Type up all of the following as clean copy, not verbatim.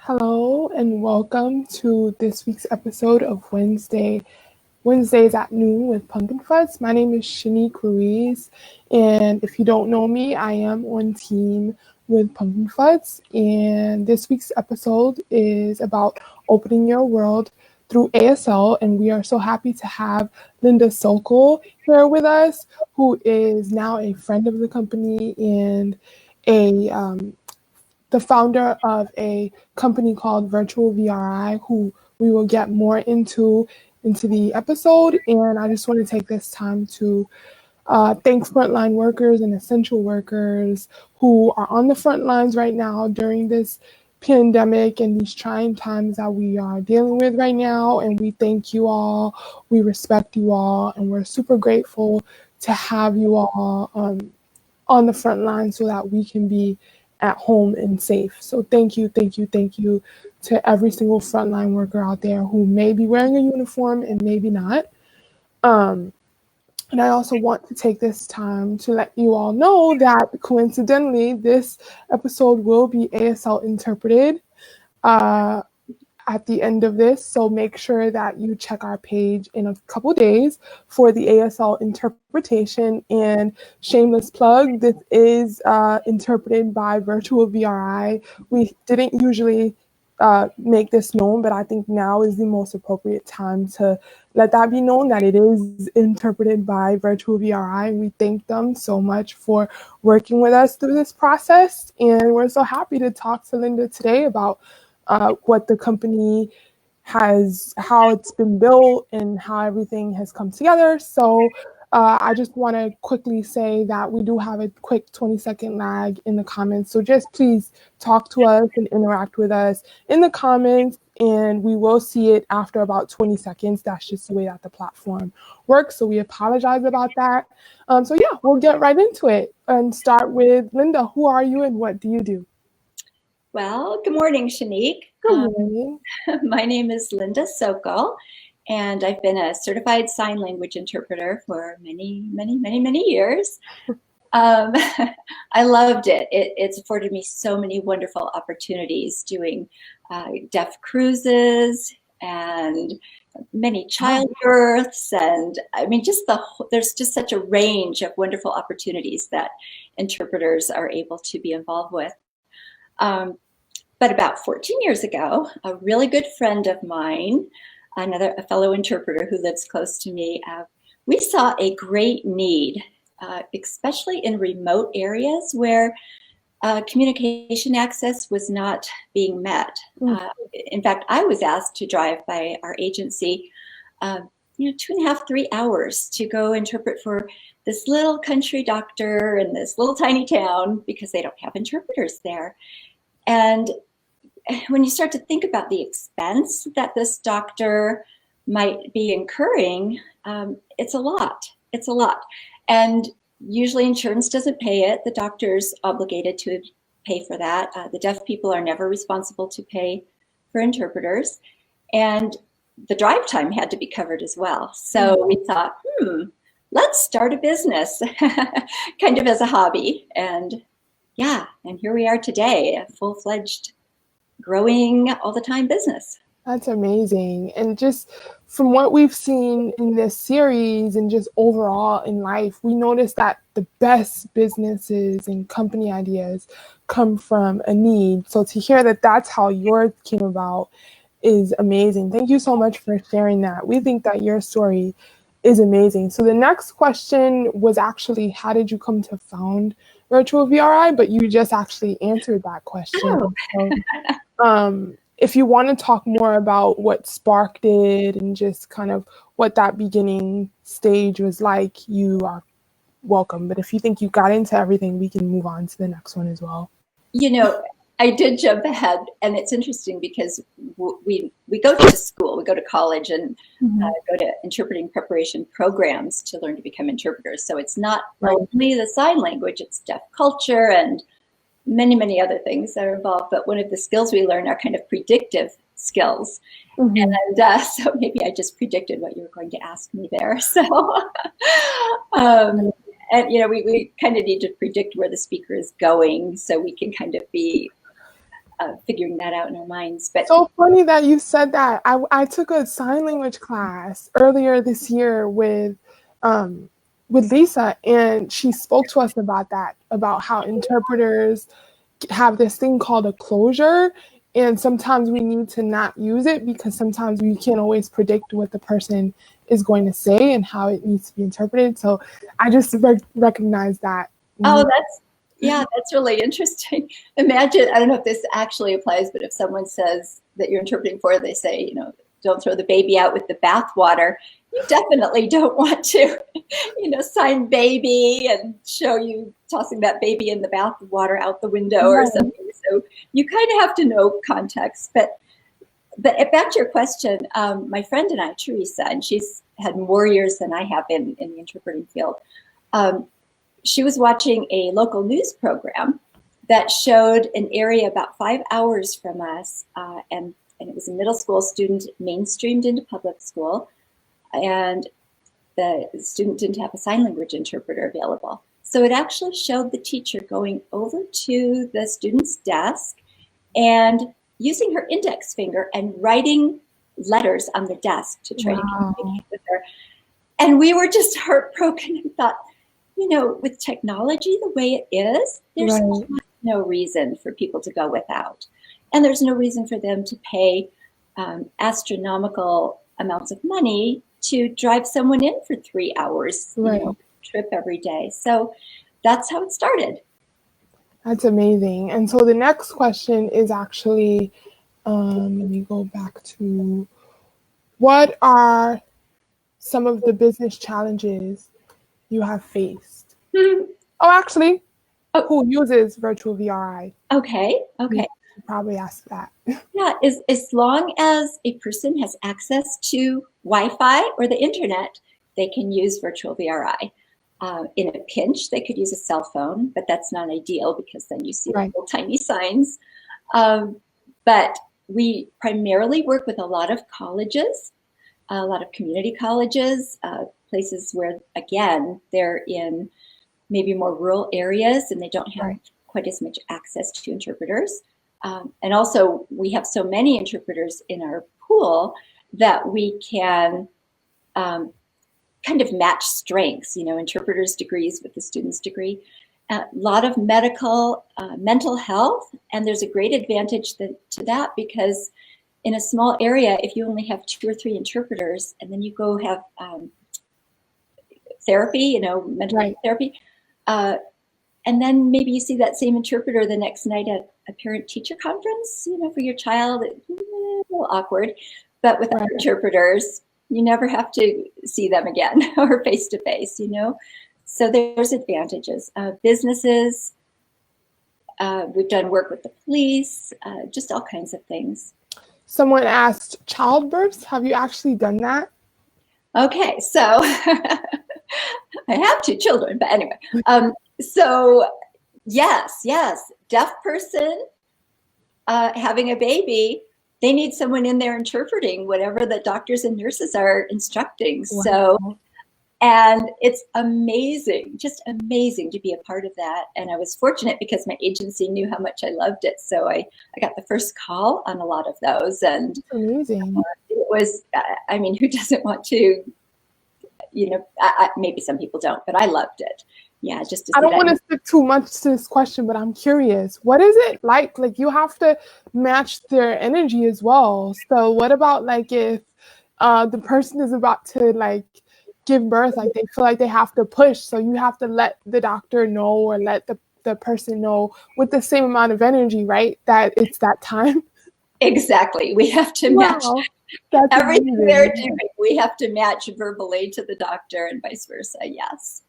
Hello and welcome to this week's episode of Wednesdays at noon with PunkinFutz. My name is Shanique Ruiz, and if you don't know me, I am on team with PunkinFutz. And this week's episode is about opening your world through ASL, and we are so happy to have Linda Sokol here with us, who is now a friend of the company and a the founder of a company called Virtual VRI, who we will get more into the episode. And I just want to take this time to thank frontline workers and essential workers who are on the front lines right now during this pandemic and these trying times that we are dealing with right now. And we thank you all, we respect you all, and we're super grateful to have you all on the front line so that we can be at home and safe. So thank you to every single frontline worker out there who may be wearing a uniform and maybe not. And I also want to take this time to let you all know that coincidentally, this episode will be ASL interpreted at the end of this. So make sure that you check our page in a couple days for the ASL interpretation. And shameless plug, this is interpreted by Virtual VRI. We didn't usually make this known, but I think now is the most appropriate time to let that be known that it is interpreted by Virtual VRI. And we thank them so much for working with us through this process. And we're so happy to talk to Linda today about what the company has, how it's been built, and how everything has come together. So I just want to quickly say that we do have a quick 20-second lag in the comments. So just please talk to us and interact with us in the comments, and we will see it after about 20 seconds. That's just the way that the platform works. So we apologize about that. So yeah, we'll get right into it and start with Linda. Who are you and what do you do? Well, good morning, Shanique. Good morning. My name is Linda Sokol, and I've been a certified sign language interpreter for many, many, many, many years. I loved it. It's afforded me so many wonderful opportunities doing deaf cruises and many childbirths, and I mean, there's just such a range of wonderful opportunities that interpreters are able to be involved with. But about 14 years ago, a really good friend of mine, a fellow interpreter who lives close to me, we saw a great need, especially in remote areas where communication access was not being met. In fact, I was asked to drive by our agency 2.5, 3 hours to go interpret for this little country doctor in this little tiny town because they don't have interpreters there. And when you start to think about the expense that this doctor might be incurring, it's a lot. It's a lot. And usually insurance doesn't pay it. The doctor's obligated to pay for that. The deaf people are never responsible to pay for interpreters. And the drive time had to be covered as well. So we thought, let's start a business kind of as a hobby. And yeah, and here we are today, a full-fledged, growing all the time business. That's amazing. And just from what we've seen in this series and just overall in life, we noticed that the best businesses and company ideas come from a need. So to hear that that's how yours came about is amazing. Thank you so much for sharing that. We think that your story is amazing. So the next question was actually, how did you come to found Virtual VRI? But you just actually answered that question. So, if you want to talk more about what sparked it and just kind of what that beginning stage was like, you are welcome. But if you think you got into everything, we can move on to the next one as well. I did jump ahead, and it's interesting because we go to school, we go to college and go to interpreting preparation programs to learn to become interpreters. So it's not only the sign language, it's deaf culture and many, many other things that are involved. But one of the skills we learn are kind of predictive skills. And so maybe I just predicted what you were going to ask me there. So, and we kind of need to predict where the speaker is going so we can kind of be figuring that out in our minds. But so funny that you said that. I took a sign language class earlier this year with Lisa, and she spoke to us about that, about how interpreters have this thing called a closure, and sometimes we need to not use it because sometimes we can't always predict what the person is going to say and how it needs to be interpreted. So I just recognize that. oh, that's really interesting. Imagine, I don't know if this actually applies, but if someone says that you're interpreting for, they say, you know, don't throw the baby out with the bathwater. You definitely don't want to, you know, sign baby and show you tossing that baby in the bathwater out the window or something. So you kind of have to know context. But back to your question, my friend and I, Teresa, and she's had more years than I have in the interpreting field. She was watching a local news program that showed an area about 5 hours from us, and it was a middle school student mainstreamed into public school, and the student didn't have a sign language interpreter available. So it actually showed the teacher going over to the student's desk and using her index finger and writing letters on the desk to try to communicate with her. And we were just heartbroken and thought, you know, with technology the way it is, there's no reason for people to go without. And there's no reason for them to pay astronomical amounts of money to drive someone in for 3 hours, you know, trip every day. So that's how it started. That's amazing. And so the next question is actually, let me go back to, what are some of the business challenges you have faced? Oh, actually, who uses Virtual VRI? Okay. You probably ask that. Yeah, as long as a person has access to Wi-Fi or the internet, they can use Virtual VRI. In a pinch, they could use a cell phone, but that's not ideal because then you see little tiny signs. But we primarily work with a lot of colleges, a lot of community colleges, places where, again, they're in maybe more rural areas and they don't have quite as much access to interpreters. And also, we have so many interpreters in our pool that we can kind of match strengths, you know, interpreters' degrees with the student's degree. A lot of medical, mental health, and there's a great advantage to that because in a small area, if you only have 2 or 3 interpreters and then you go have therapy, you know, mental health therapy, and then maybe you see that same interpreter the next night at a parent-teacher conference, you know, for your child, it's a little awkward. But with other interpreters, you never have to see them again or face-to-face, you know. So there's advantages. Businesses, we've done work with the police, just all kinds of things. Someone asked, childbirths, have you actually done that? Okay, so I have 2 children, but anyway. So yes, deaf person having a baby, they need someone in there interpreting whatever the doctors and nurses are instructing. So, and it's amazing, just amazing to be a part of that. And I was fortunate because my agency knew how much I loved it. So I got the first call on a lot of those. And amazing. It was, I mean, who doesn't want to, you know, maybe some people don't, but I loved it. Yeah, just to I don't want to stick too much to this question, but I'm curious. What is it like? Like, you have to match their energy as well. So what about like if the person is about to like give birth, like they feel like they have to push, so you have to let the doctor know or let the person know with the same amount of energy, right? That it's that time. Exactly. We have to match everything amazing. They're doing. We have to match verbally to the doctor and vice versa. Yes.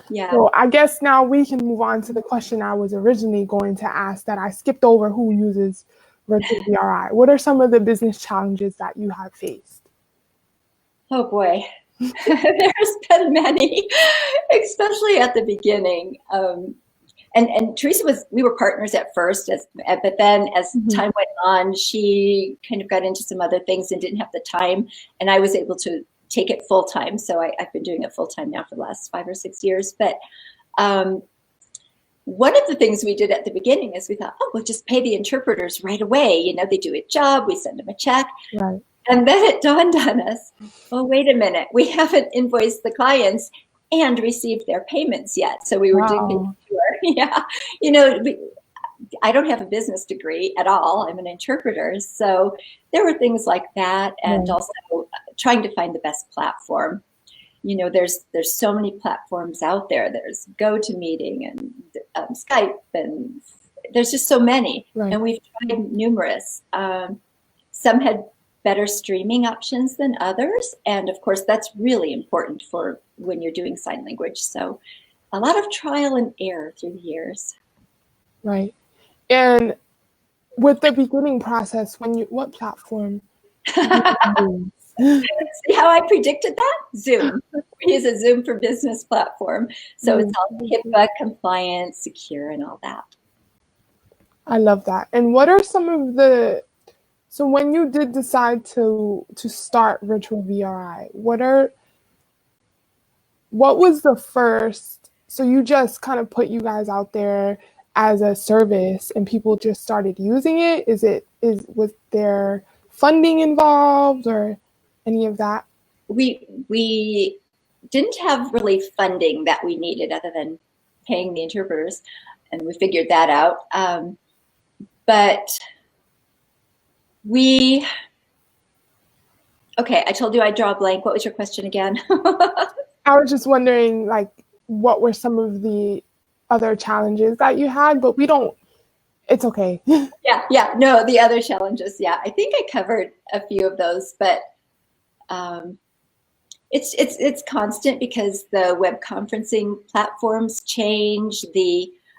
Yeah. So I guess now we can move on to the question I was originally going to ask that I skipped over, who uses Virtual VRI. What are some of the business challenges that you have faced? Oh boy, there's been many, especially at the beginning. And Teresa we were partners at first, but then as time went on, she kind of got into some other things and didn't have the time, and I was able to take it full time. So I've been doing it full time now for the last 5 or 6 years. But one of the things we did at the beginning is we thought, oh, we'll just pay the interpreters right away. You know, they do a job, we send them a check. Right. And then it dawned on us, oh, wait a minute, we haven't invoiced the clients and received their payments yet. So we were digging sure. Yeah. You know, I don't have a business degree at all. I'm an interpreter. So there were things like that. And also trying to find the best platform. You know, there's so many platforms out there. There's GoToMeeting and Skype, and there's just so many. Right. And we've tried numerous. Some had better streaming options than others. And of course, that's really important for when you're doing sign language. So a lot of trial and error through the years. Right. And with the beginning process, what platform did you use? See how I predicted that? Zoom. We use a Zoom for Business platform. So it's all HIPAA compliant, secure, and all that. I love that. And what are some of so when you did decide to start Virtual VRI, what was the first, so you just kind of put you guys out there as a service and people just started using it? Was there funding involved or any of that? We didn't have really funding that we needed other than paying the interpreters, and we figured that out. But okay, I told you I'd draw a blank. What was your question again? I was just wondering, like, what were some of the other challenges that you had, but it's okay. Yeah, no, the other challenges, yeah. I think I covered a few of those, but it's constant because the web conferencing platforms change.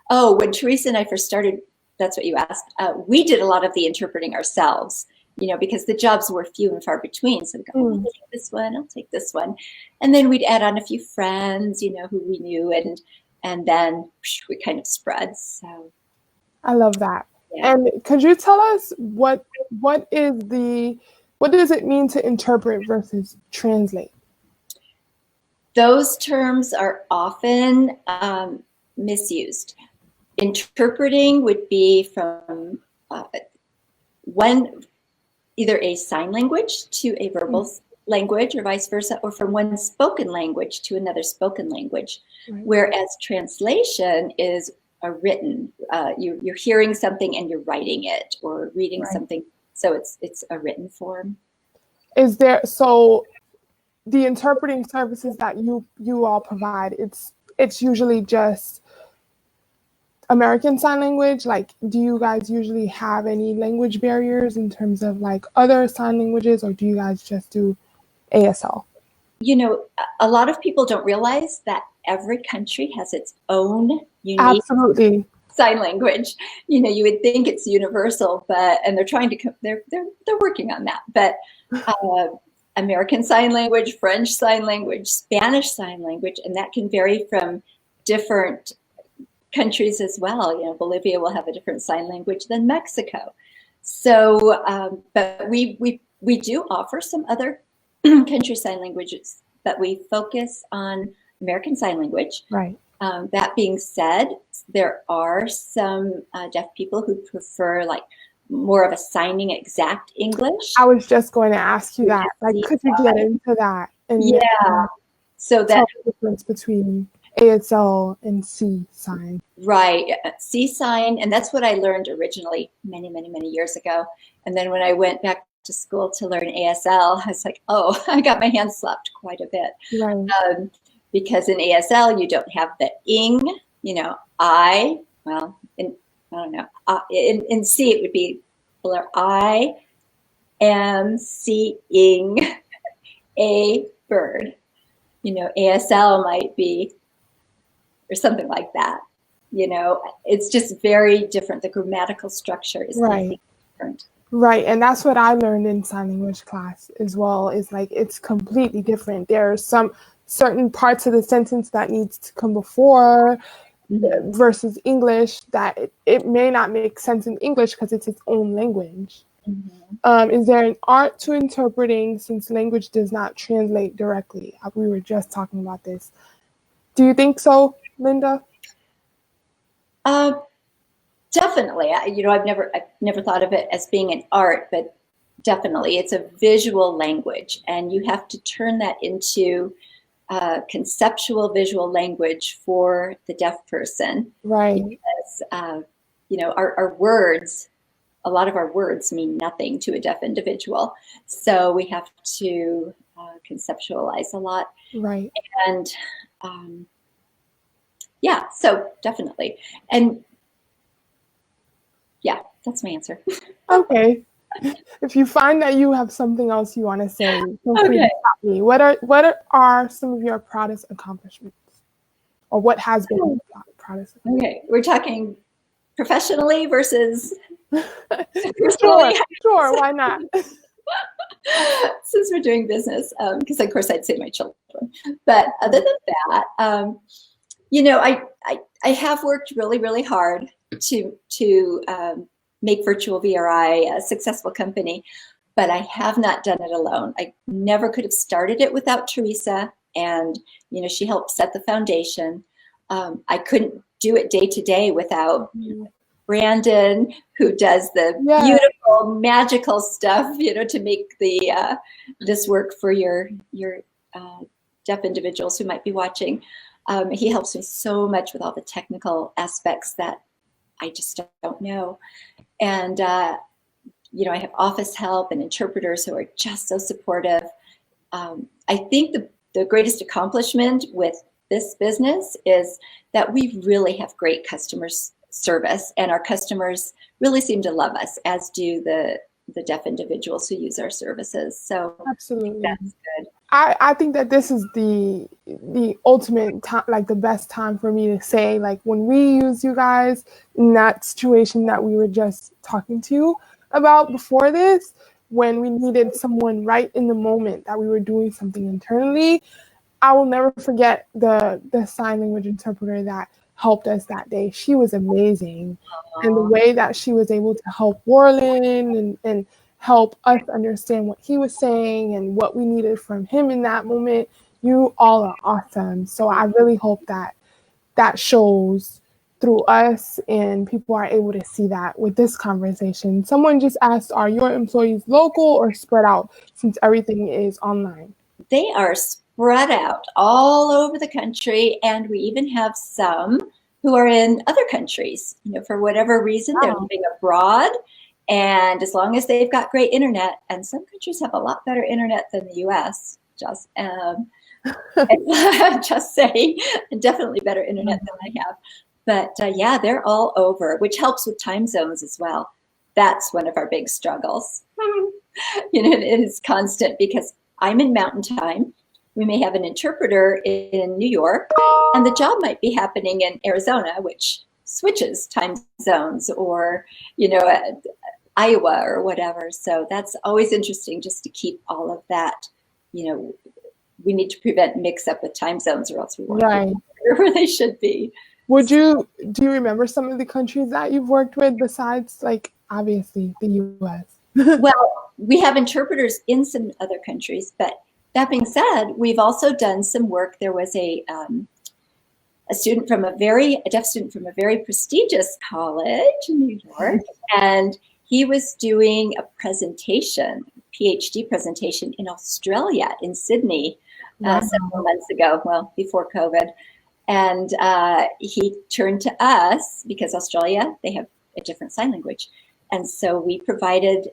When Teresa and I first started, that's what you asked, we did a lot of the interpreting ourselves, you know, because the jobs were few and far between. So we go, I'll take this one, I'll take this one. And then we'd add on a few friends, you know, who we knew, and then we kind of spread. So I love that. Yeah. And could you tell us what does it mean to interpret versus translate? Those terms are often misused. Interpreting would be from either a sign language to a verbal language or vice versa, or from one spoken language to another spoken language. Right. Whereas translation is a written, you're hearing something and you're writing it or reading something. So it's a written form. So the interpreting services that you all provide, it's usually just American Sign Language? Like, do you guys usually have any language barriers in terms of like other sign languages, or do you guys just do ASL? You know, a lot of people don't realize that every country has its own unique Absolutely. sign language. You know, you would think it's universal, and they're trying to they're working on that. But American Sign Language, French Sign Language, Spanish Sign Language, and that can vary from different countries as well. You know, Bolivia will have a different sign language than Mexico. So, but we do offer some other country sign languages, but we focus on American Sign Language. Right. That being said, there are some deaf people who prefer like more of a signing exact English. I was just going to ask you that. Like, could you get into that? And so that the difference between ASL and C sign. Right, C sign, and that's what I learned originally many years ago. And then when I went back to school to learn ASL, I was like, oh, I got my hands slapped quite a bit. Right. Because in ASL you don't have the ing, you know, I don't know. In C it would be I am seeing a bird. You know, ASL might be, or something like that. You know, it's just very different. The grammatical structure is different. Right, and that's what I learned in sign language class as well, is like it's completely different. There are some certain parts of the sentence that needs to come before versus English that it may not make sense in English because it's its own language. Is there an art to interpreting since language does not translate directly? We were just talking about this. Do you think so, Linda? Uh, Definitely. I've never thought of it as being an art, but definitely it's a visual language, and you have to turn that into conceptual visual language for the deaf person. Right. Because, our words, a lot of our words mean nothing to a deaf individual. So we have to conceptualize a lot. Right. And yeah, so definitely. And yeah, that's my answer. Okay. If you find that you have something else you want to say, feel free to Okay. stop me. What are some of your proudest accomplishments, or what has been your proudest? Okay, we're talking professionally versus Sure, personally. sure. Why not? Since we're doing business, because of course I'd say my children. But other than that, I have worked really, really hard to make Virtual VRI a successful company, but I have not done it alone. I never could have started it without Teresa, and she helped set the foundation. I couldn't do it day to day without Brandon, who does the beautiful, magical stuff, to make the this work for your deaf individuals who might be watching. He helps me so much with all the technical aspects that I just don't know. And I have office help and interpreters who are just so supportive. I think the greatest accomplishment with this business is that we really have great customer service, and our customers really seem to love us, as do the deaf individuals who use our services. So Absolutely, that's good. I think that this is the ultimate time, like the best time for me to say, like, when we use you guys in that situation that we were just talking to you about before this, when we needed someone right in the moment that we were doing something internally, I will never forget the sign language interpreter that helped us that day. She was amazing. And the way that she was able to help Warland and help us understand what he was saying and what we needed from him in that moment, you all are awesome. So I really hope that that shows through us and people are able to see that with this conversation. Someone just asked, are your employees local or spread out since everything is online? They are spread out all over the country, and we even have some who are in other countries. For whatever reason, they're living abroad, and as long as they've got great internet, and some countries have a lot better internet than the U.S. Just just saying, definitely better internet than I have. But yeah, they're all over, which helps with time zones as well. That's one of our big struggles. It is constant because I'm in Mountain Time. We may have an interpreter in New York, and the job might be happening in Arizona, which switches time zones, or Iowa or whatever. So that's always interesting, just to keep all of that. We need to prevent mix-up with time zones, or else we won't be where they should be. Do you remember some of the countries that you've worked with besides, like, obviously the U.S.? Well, we have interpreters in some other countries, but that being said, we've also done some work. There was a deaf student from a very prestigious college in New York, and he was doing a presentation, PhD presentation in Australia, in Sydney, several months ago, well, before COVID. And he turned to us because Australia, they have a different sign language. And so we provided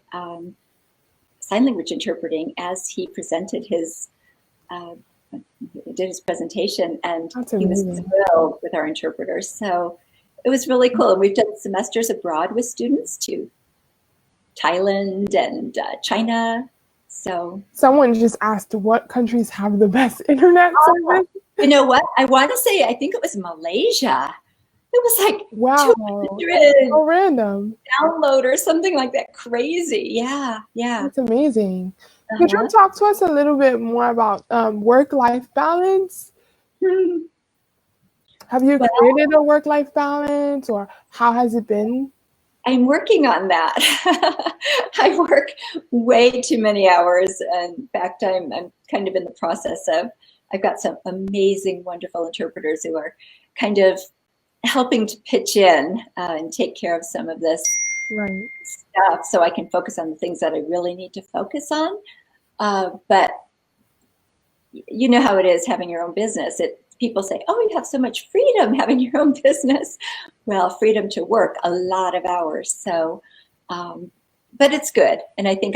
sign language interpreting as he presented his presentation, and he was thrilled with our interpreters. So it was really cool. And we've done semesters abroad with students to Thailand and China. So someone just asked what countries have the best internet service. You know what? I want to say, I think it was Malaysia. It was like 200 so random download or something like that. Crazy. Yeah. That's amazing. Could you talk to us a little bit more about work-life balance? Have you created a work-life balance, or how has it been? I'm working on that. I work way too many hours, and in fact, I'm kind of in the process of, I've got some amazing, wonderful interpreters who are kind of helping to pitch in and take care of some of this Right. stuff so I can focus on the things that I really need to focus on. But you know how it is having your own business. People say, oh, you have so much freedom having your own business. Well, freedom to work a lot of hours. So, but it's good. And I think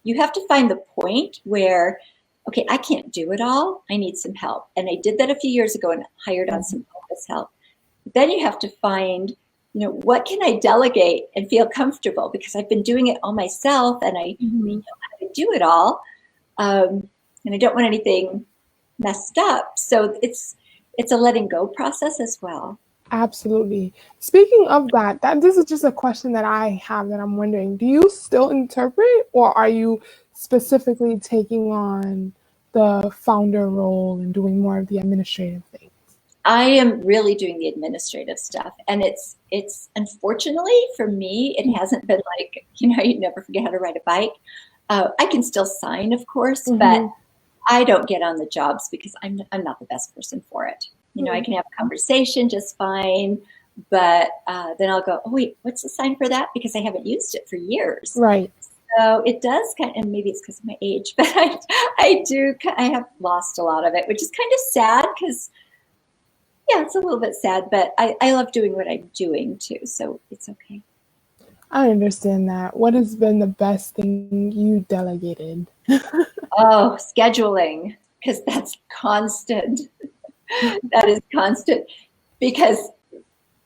you have to find the point where, okay, I can't do it all. I need some help. And I did that a few years ago and hired on some office help. But then you have to find, what can I delegate and feel comfortable? Because I've been doing it all myself and I know how to do it all. And I don't want anything messed up. So it's a letting go process as well. Absolutely. Speaking of that, this is just a question that I have that I'm wondering. Do you still interpret, or are you specifically taking on the founder role and doing more of the administrative things? I am really doing the administrative stuff. And it's unfortunately for me, it hasn't been like, you never forget how to ride a bike. I can still sign, of course, but I don't get on the jobs because I'm not the best person for it. I can have a conversation just fine, but then I'll go, oh, wait, what's the sign for that? Because I haven't used it for years. Right. So it does and maybe it's because of my age, but I have lost a lot of it, which is kind of sad because, yeah, it's a little bit sad, but I love doing what I'm doing too. So it's okay. I understand that. What has been the best thing you delegated? Oh, scheduling, because that's constant. That is constant because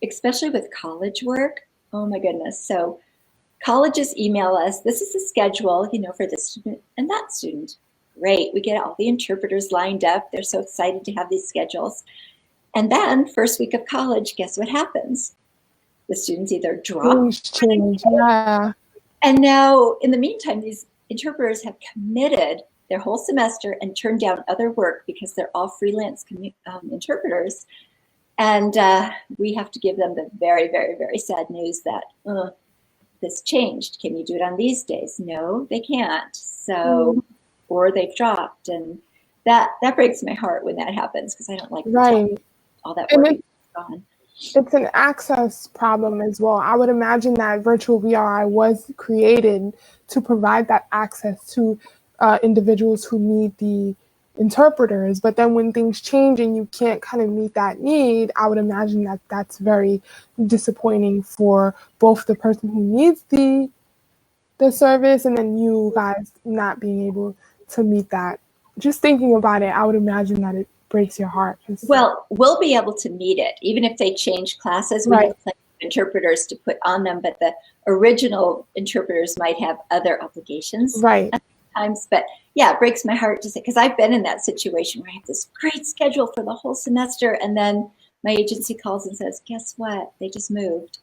especially with college work, oh my goodness. So colleges email us, this is the schedule, for this student and that student. Great. We get all the interpreters lined up. They're so excited to have these schedules. And then first week of college, guess what happens? The students either drop. Change. Yeah. And now in the meantime, these interpreters have committed their whole semester and turned down other work because they're all freelance interpreters. And we have to give them the very, very, very sad news that this changed. Can you do it on these days? No, they can't. So, or they've dropped. And that breaks my heart when that happens because I don't like all that work is gone. It's an access problem as well. I would imagine that Virtual VRI was created to provide that access to individuals who need the interpreters. But then when things change and you can't kind of meet that need, I would imagine that that's very disappointing for both the person who needs the service and then you guys not being able to meet that. Just thinking about it, I would imagine that it breaks your heart. Well, we'll be able to meet it. Even if they change classes, we have plenty of interpreters to put on them, but the original interpreters might have other obligations. Right. Times, but yeah, it breaks my heart to say, because I've been in that situation where I have this great schedule for the whole semester, and then my agency calls and says, guess what? They just moved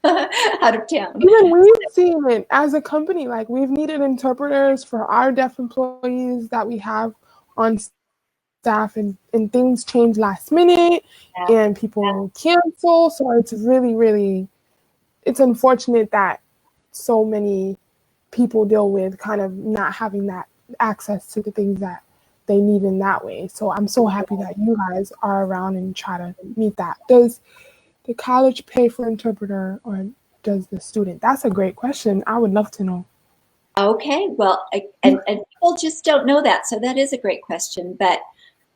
out of town. Even we've seen it as a company, like we've needed interpreters for our deaf employees that we have on staff, and things change last minute and people cancel. So it's really, really, it's unfortunate that so many people deal with kind of not having that access to the things that they need in that way. So I'm so happy that you guys are around and try to meet that. Does the college pay for interpreter or does the student? That's a great question. I would love to know. Okay, well, and people just don't know that. So that is a great question. But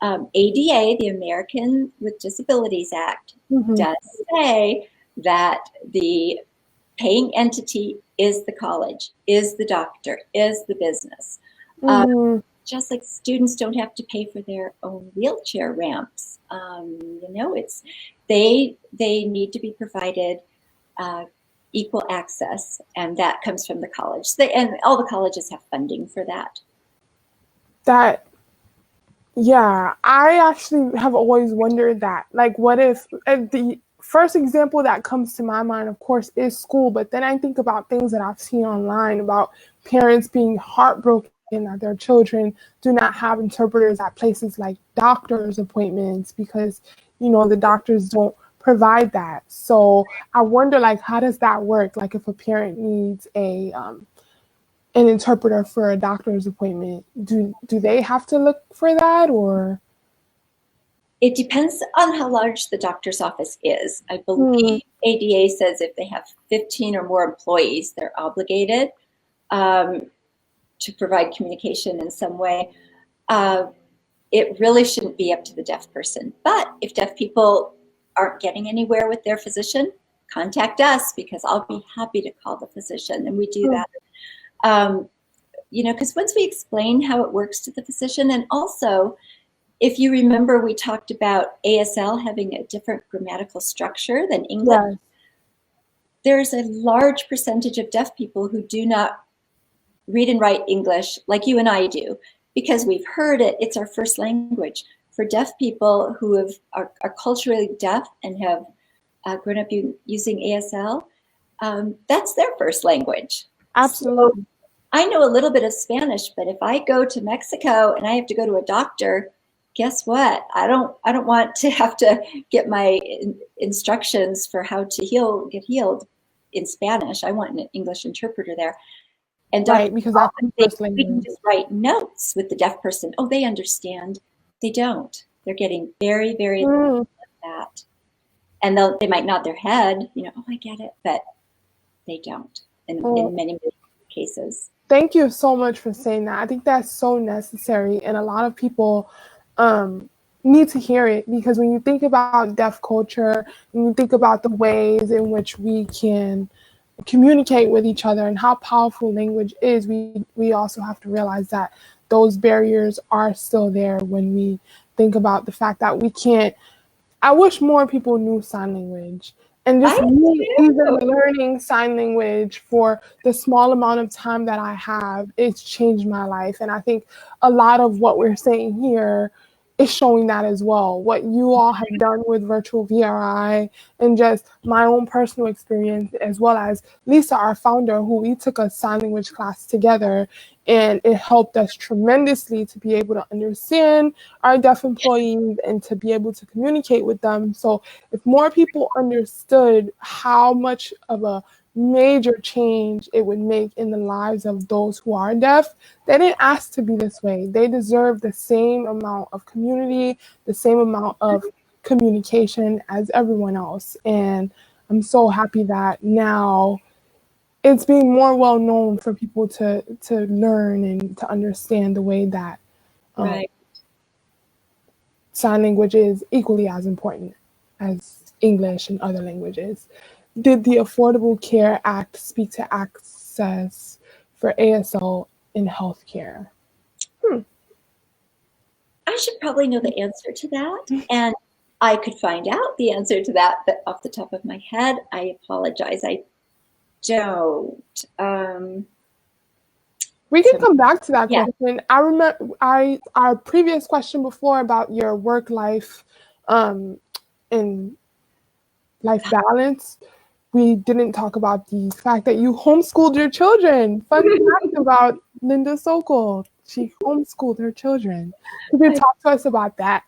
ADA, the American with Disabilities Act, does say that the paying entity is the college, is the doctor, is the business. Just like students don't have to pay for their own wheelchair ramps. It's they need to be provided equal access, and that comes from the college. And all the colleges have funding for that. Yeah, I actually have always wondered that. Like, what if the first example that comes to my mind, of course, is school. But then I think about things that I've seen online about parents being heartbroken that their children do not have interpreters at places like doctor's appointments because, the doctors don't provide that. So I wonder, like, how does that work? Like, if a parent needs an interpreter for a doctor's appointment, do they have to look for that, or? It depends on how large the doctor's office is. I believe ADA says if they have 15 or more employees, they're obligated to provide communication in some way. It really shouldn't be up to the deaf person. But if deaf people aren't getting anywhere with their physician, contact us, because I'll be happy to call the physician, and we do that. Because once we explain how it works to the physician, and also, if you remember, we talked about ASL having a different grammatical structure than English. Yes. There's a large percentage of deaf people who do not read and write English like you and I do, because we've heard it, it's our first language. For deaf people who are culturally deaf and have grown up using ASL, that's their first language. Absolutely. So I know a little bit of Spanish, but if I go to Mexico and I have to go to a doctor, guess what? I don't want to have to get my instructions for how to get healed in Spanish. I want an English interpreter there. And right, because that's the first we language. can just write notes with the deaf person. Oh, they understand. They don't. They're getting very, very like that. And they might nod their head, oh, I get it, but they don't in many, many cases. Thank you so much for saying that. I think that's so necessary, and a lot of people need to hear it, because when you think about deaf culture, when you think about the ways in which we can communicate with each other and how powerful language is, we also have to realize that those barriers are still there when we think about the fact that we can't. I wish more people knew sign language. And just me even learning sign language for the small amount of time that I have, it's changed my life. And I think a lot of what we're saying here is showing that as well. What you all have done with Virtual VRI, and just my own personal experience, as well as Lisa, our founder, who we took a sign language class together, and it helped us tremendously to be able to understand our deaf employees and to be able to communicate with them. So if more people understood how much of a major change it would make in the lives of those who are deaf, they didn't ask to be this way. They deserve the same amount of community, the same amount of communication as everyone else. And I'm so happy that now it's being more well known for people to learn and to understand the way that sign language is equally as important as English and other languages. Did the Affordable Care Act speak to access for ASL in healthcare? I should probably know the answer to that. And I could find out the answer to that, but off the top of my head, I apologize. I don't. We can come back to that question. I remember our previous question before about your work life and life balance. We didn't talk about the fact that you homeschooled your children. Fun fact about Linda Sokol. She homeschooled her children. Could you talk to us about that?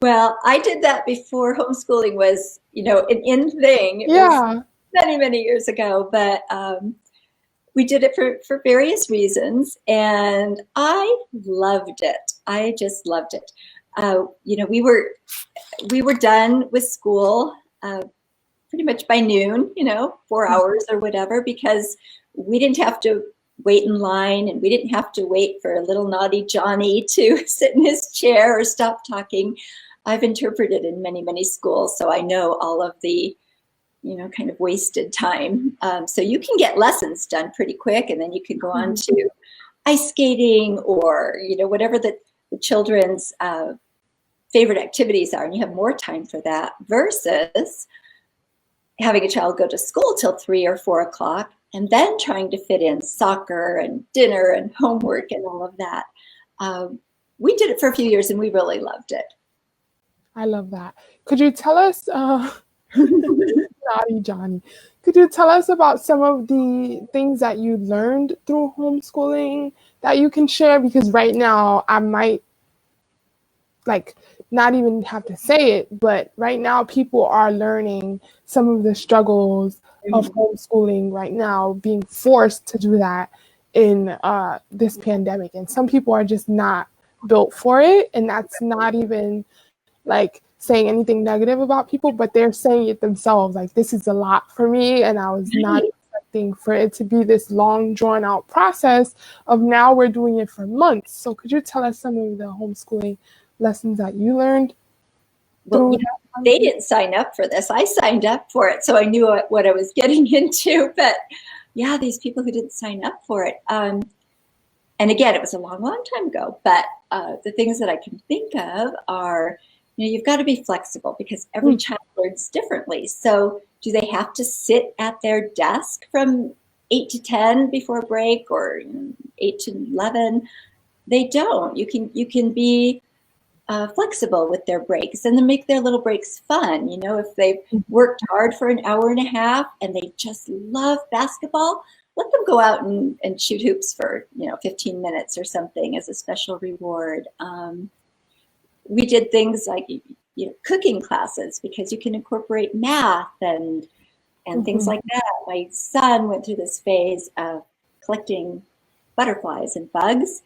Well, I did that before homeschooling was, an in thing. It was many, many years ago, but we did it for various reasons, and I loved it. I just loved it. We were done with school pretty much by noon, 4 hours or whatever, because we didn't have to wait in line, and we didn't have to wait for little naughty Johnny to sit in his chair or stop talking. I've interpreted in many, many schools, so I know all of the, kind of wasted time. So you can get lessons done pretty quick, and then you can go on to ice skating or, whatever the children's favorite activities are, and you have more time for that versus having a child go to school till 3 or 4 o'clock and then trying to fit in soccer and dinner and homework and all of that. We did it for a few years and we really loved it. I love that. Could you tell us, naughty Johnny, could you tell us about some of the things that you learned through homeschooling that you can share? Because right now I might not even have to say it, but right now people are learning some of the struggles of homeschooling right now, being forced to do that in this pandemic. And some people are just not built for it. And that's not even like saying anything negative about people, but they're saying it themselves. Like, this is a lot for me, and I was not expecting for it to be this long, drawn out process of now we're doing it for months. So could you tell us some of the homeschooling lessons that you learned? Well, they didn't sign up for this. I signed up for it, so I knew what I was getting into. But yeah, these people who didn't sign up for it. And again, it was a long, long time ago. But the things that I can think of are, you've got to be flexible because every child learns differently. So do they have to sit at their desk from 8 to 10 before break, or 8 to 11? They don't. You can be flexible with their breaks and then make their little breaks fun. If they've worked hard for an hour and a half and they just love basketball, let them go out and shoot hoops for 15 minutes or something as a special reward. We did things like cooking classes, because you can incorporate math and things like that. My son went through this phase of collecting butterflies and bugs.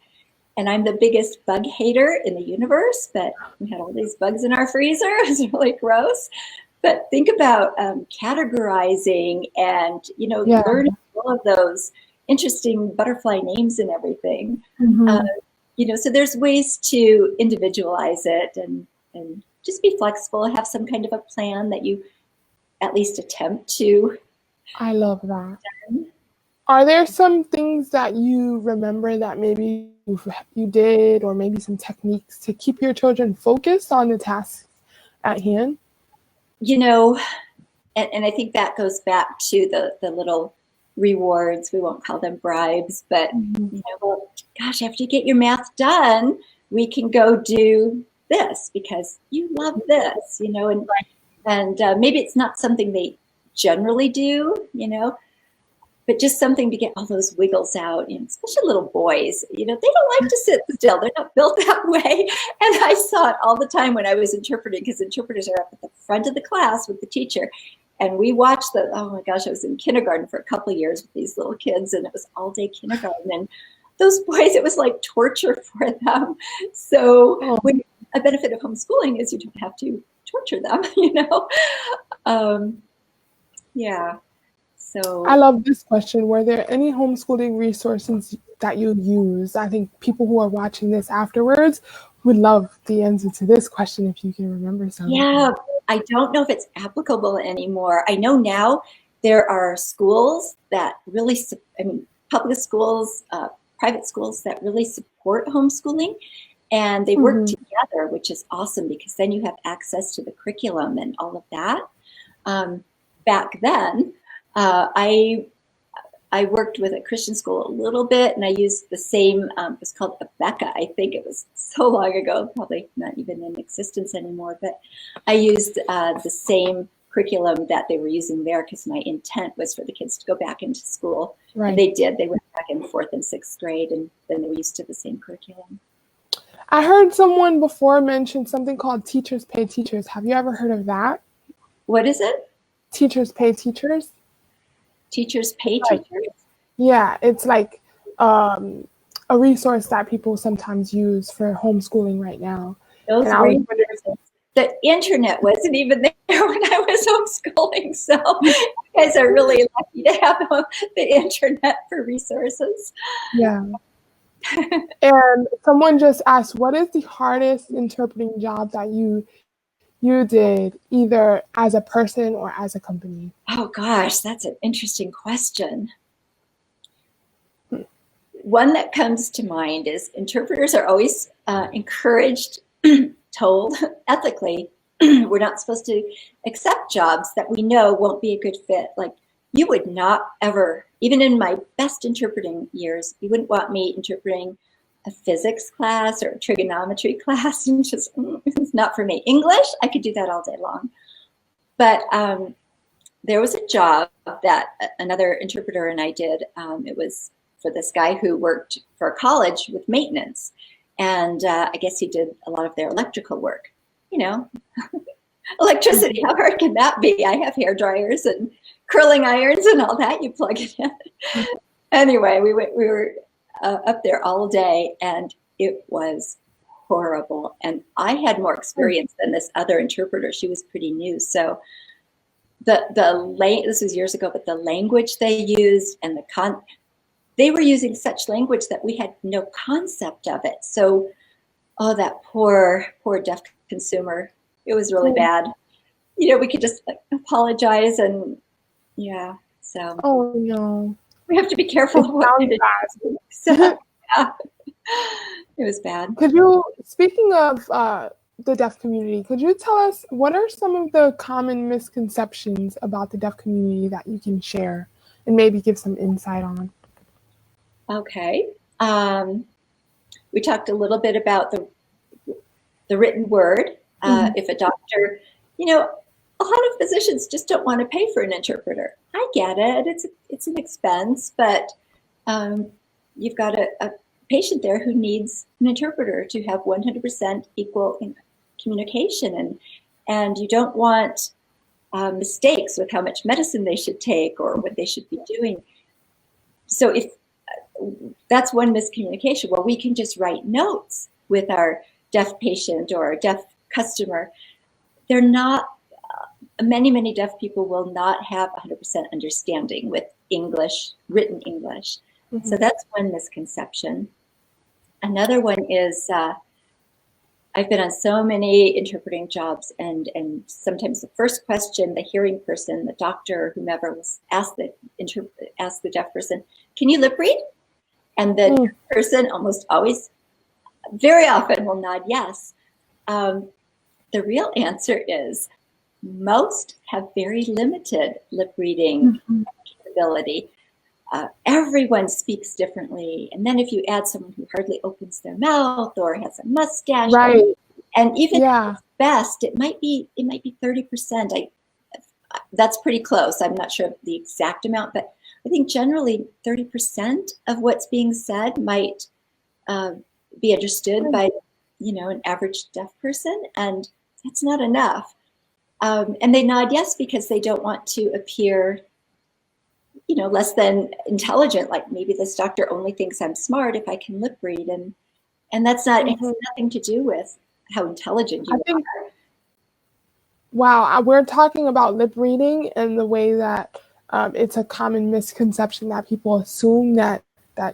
And I'm the biggest bug hater in the universe, but we had all these bugs in our freezer. It was really gross. But think about categorizing and, learning all of those interesting butterfly names and everything. So there's ways to individualize it and just be flexible, have some kind of a plan that you at least attempt to. I love that. Are there some things that you remember that maybe you did, or maybe some techniques to keep your children focused on the tasks at hand? And I think that goes back to the little rewards. We won't call them bribes, but, well, gosh, after you get your math done, we can go do this because you love this, and maybe it's not something they generally do, but just something to get all those wiggles out, especially little boys, they don't like to sit still. They're not built that way. And I saw it all the time when I was interpreting, because interpreters are up at the front of the class with the teacher. And we watched oh my gosh, I was in kindergarten for a couple of years with these little kids, and it was all day kindergarten. And those boys, it was like torture for them. So when a benefit of homeschooling is you don't have to torture them, yeah. So I love this question. Were there any homeschooling resources that you use? I think people who are watching this afterwards would love the answer to this question, if you can remember something. Yeah, I don't know if it's applicable anymore. I know now there are schools that really, public schools, private schools that really support homeschooling, and they work together, which is awesome, because then you have access to the curriculum and all of that. Back then, I worked with a Christian school a little bit, and I used the same, it was called Abeka. I think it was so long ago, probably not even in existence anymore, but I used the same curriculum that they were using there, because my intent was for the kids to go back into school. Right. And they did. They went back in 4th and 6th grade, and then they were used to the same curriculum. I heard someone before mention something called Teachers Pay Teachers. Have you ever heard of that? What is it? Teachers Pay Teachers. Teachers Pay Teachers? Yeah, it's like a resource that people sometimes use for homeschooling right now. The internet wasn't even there when I was homeschooling, so you guys are really lucky to have the internet for resources. Yeah. And someone just asked, what is the hardest interpreting job that you did, either as a person or as a company? Oh gosh, that's an interesting question. One that comes to mind is interpreters are always encouraged, told ethically, we're not supposed to accept jobs that we know won't be a good fit. Like, you would not ever, even in my best interpreting years, you wouldn't want me interpreting a physics class or a trigonometry class. And just, it's not for me. English, I could do that all day long. But there was a job that another interpreter and I did. It was for this guy who worked for a college with maintenance. And I guess he did a lot of their electrical work. Electricity, how hard can that be? I have hair dryers and curling irons and all that. You plug it in. Anyway, we were up there all day, and it was horrible. And I had more experience than this other interpreter. She was pretty new. So this was years ago, but the language they used and they were using such language that we had no concept of it. So, oh, that poor deaf consumer. It was really bad. We could just apologize and yeah. So. Oh no. We have to be careful of what we do. So, yeah. It was bad. Speaking of the deaf community, could you tell us what are some of the common misconceptions about the deaf community that you can share and maybe give some insight on? Okay. We talked a little bit about the written word. If a doctor, a lot of physicians just don't want to pay for an interpreter. I get it. It's an expense, but you've got a patient there who needs an interpreter to have 100% equal communication, and you don't want mistakes with how much medicine they should take or what they should be doing. So if that's one miscommunication, well, we can just write notes with our deaf patient or a deaf customer. They're not. Many deaf people will not have 100% understanding with English, written English. So that's one misconception. Another one is I've been on so many interpreting jobs, and sometimes the first question the hearing person, the doctor, or whomever was asked the deaf person, "Can you lip read?" And the person almost always, very often, will nod yes. The real answer is most have very limited lip reading capability. Everyone speaks differently. And then if you add someone who hardly opens their mouth or has a mustache, right. And even at best, it might be 30%. That's pretty close. I'm not sure of the exact amount, but I think generally 30% of what's being said might be understood by, an average deaf person, and that's not enough. And they nod yes because they don't want to appear, less than intelligent. Like maybe this doctor only thinks I'm smart if I can lip read, and that's not. It has nothing to do with how intelligent you are. Wow, we're talking about lip reading and the way that it's a common misconception that people assume that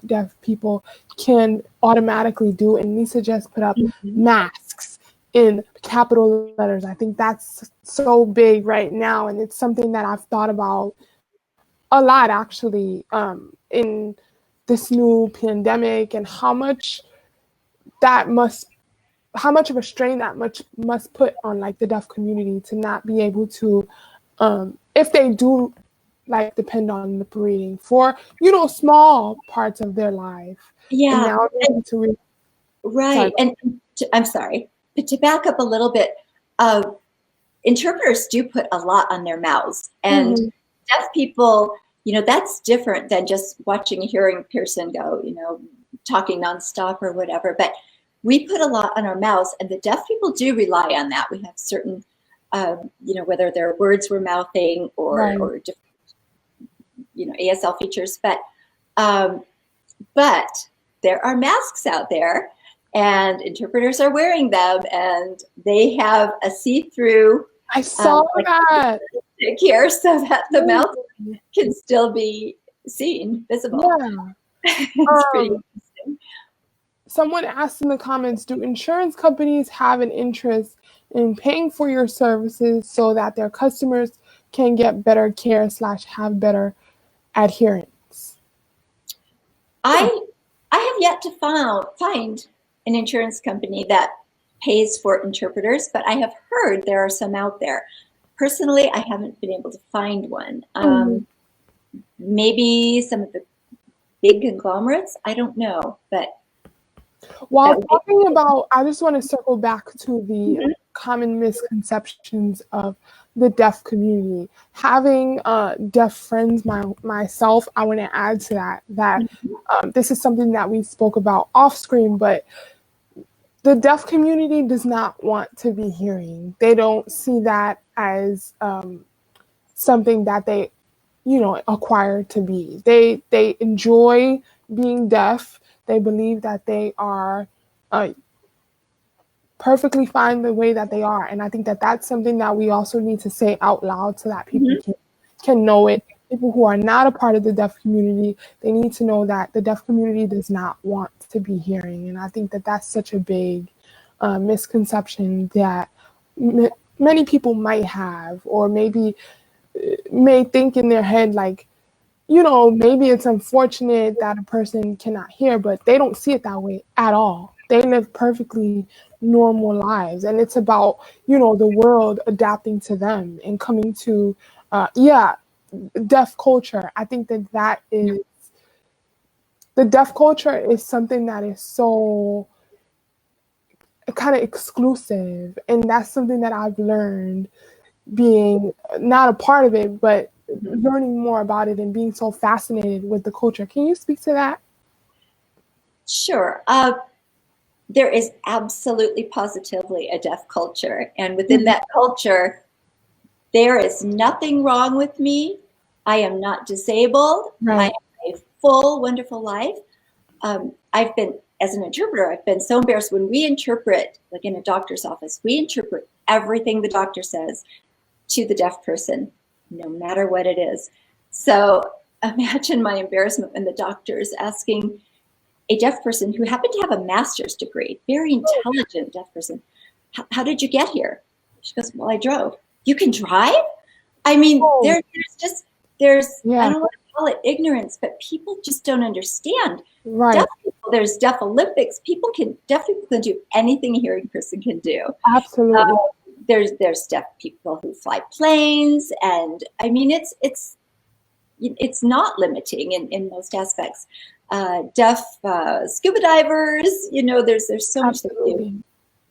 deaf people can automatically do. And Lisa just put up masks in capital letters. I think that's so big right now, and it's something that I've thought about a lot actually in this new pandemic, and how much of a strain that must put on like the deaf community to not be able to, if they do like depend on lip reading for small parts of their life. Yeah, and now right. And I'm sorry, but to back up a little bit, interpreters do put a lot on their mouths, and deaf people, that's different than just watching a hearing person go, talking nonstop or whatever. But we put a lot on our mouths, and the deaf people do rely on that. We have certain, whether their words we're mouthing or different, ASL features. But there are masks out there, and interpreters are wearing them, and they have a see-through. I saw that here, so that the mouth can still be seen, visible. Yeah. It's pretty interesting. Someone asked in the comments, do insurance companies have an interest in paying for your services so that their customers can get better care / have better adherence? I have yet to find an insurance company that pays for interpreters, but I have heard there are some out there. Personally, I haven't been able to find one. Maybe some of the big conglomerates, I don't know, but while talking about, I just want to circle back to the common misconceptions of the deaf community. Having deaf friends myself, I want to add to that this is something that we spoke about off screen, but the deaf community does not want to be hearing. They don't see that as something that they, acquire to be. They enjoy being deaf. They believe that they are perfectly fine the way that they are. And I think that that's something that we also need to say out loud so that people can know it. People who are not a part of the deaf community, they need to know that the deaf community does not want to be hearing. And I think that that's such a big misconception that many people might have, or maybe may think in their head, like, you know, maybe it's unfortunate that a person cannot hear, but they don't see it that way at all. They live perfectly normal lives. And it's about, you know, the world adapting to them and coming to, deaf culture. I think that that is, the deaf culture is something that is so kind of exclusive. And that's something that I've learned being not a part of it, but learning more about it and being so fascinated with the culture. Can you speak to that? Sure. There is absolutely positively a deaf culture. And within that culture, there is nothing wrong with me. I am not disabled. Right. I have a full, wonderful life. I've been, as an interpreter, I've been so embarrassed when we interpret, like in a doctor's office, we interpret everything the doctor says to the deaf person, no matter what it is. So imagine my embarrassment when the doctor is asking a deaf person who happened to have a master's degree, very intelligent deaf person, how did you get here? She goes, well, I drove. You can drive? I mean, there's I don't want to call it ignorance, but people just don't understand. Right. Deaf people, there's Deaf Olympics. Deaf people can do anything a hearing person can do. Absolutely. There's deaf people who fly planes, and I mean, it's not limiting in most aspects. Deaf scuba divers, you know, there's so much to do.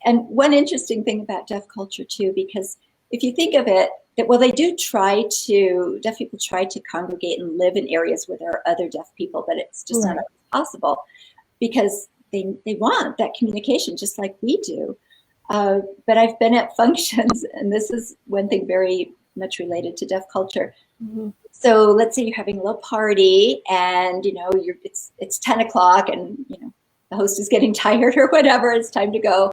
And one interesting thing about deaf culture too, because if you think of it, that well, deaf people try to congregate and live in areas where there are other deaf people, but it's just not possible because they want that communication just like we do. But I've been at functions, and this is one thing very much related to deaf culture. So let's say you're having a little party, and you know it's 10 o'clock, and you know the host is getting tired or whatever. It's time to go.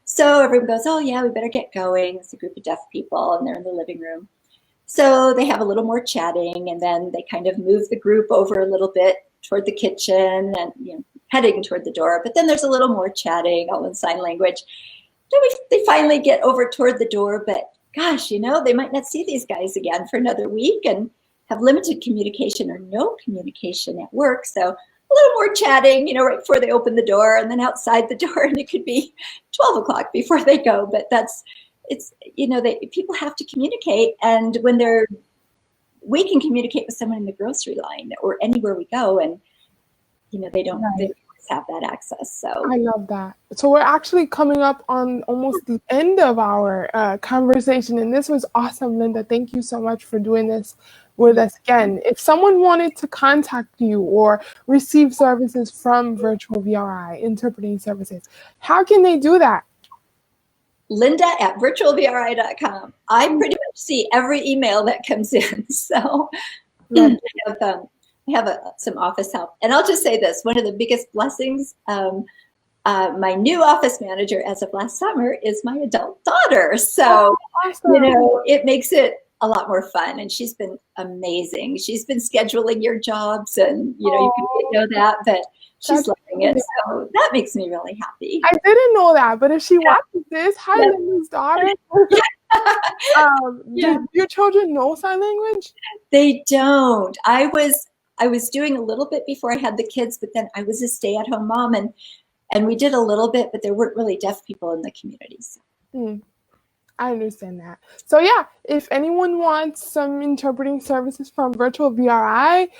So everyone goes, oh yeah, we better get going. It's a group of deaf people, and they're in the living room. So they have a little more chatting, and then they kind of move the group over a little bit toward the kitchen, and you know heading toward the door. But then there's a little more chatting, all in sign language. So they finally get over toward the door, but gosh, you know, they might not see these guys again for another week and have limited communication or no communication at work. So a little more chatting, you know, right before they open the door, and then outside the door, and it could be 12 o'clock before they go. But it's, you know, people have to communicate. And when we can communicate with someone in the grocery line or anywhere we go, and, you know, they don't have that access. So I love that. So we're actually coming up on almost the end of our conversation, and this was awesome, Linda. Thank you so much for doing this with us again. If someone wanted to contact you or receive services from Virtual VRI, interpreting services, how can they do that? Linda@virtualvri.com. I pretty much see every email that comes in. So I have some office help. And I'll just say this, one of the biggest blessings, my new office manager as of last summer is my adult daughter. So, awesome. You know, it makes it a lot more fun. And she's been amazing. She's been scheduling your jobs, and, you know, you can know that, but she's loving it. So that makes me really happy. I didn't know that, but if she watches this, hi, Linda's daughter. Do your children know sign language? They don't. I was doing a little bit before I had the kids, but then I was a stay-at-home mom, and we did a little bit, but there weren't really deaf people in the communities. I understand that. So yeah, if anyone wants some interpreting services from Virtual VRI,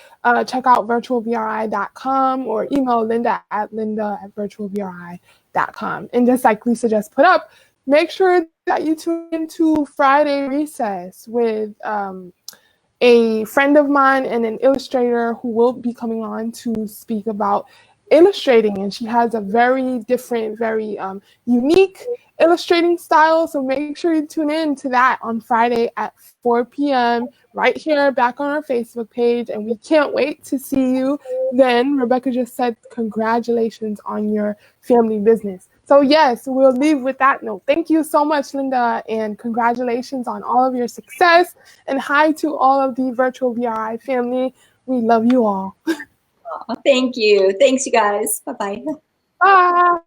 check out virtualvri.com or email linda@virtualvri.com. And just like Lisa just put up, make sure that you tune into Friday Recess with a friend of mine and an illustrator who will be coming on to speak about illustrating, and she has a very different, very unique illustrating style. So make sure you tune in to that on Friday at 4 p.m. right here back on our Facebook page, and we can't wait to see you then. Rebecca just said congratulations on your family business. So yes, we'll leave with that note. Thank you so much, Linda, and congratulations on all of your success. And hi to all of the Virtual VRI family. We love you all. Oh, thank you. Thanks, you guys. Bye-bye. Bye.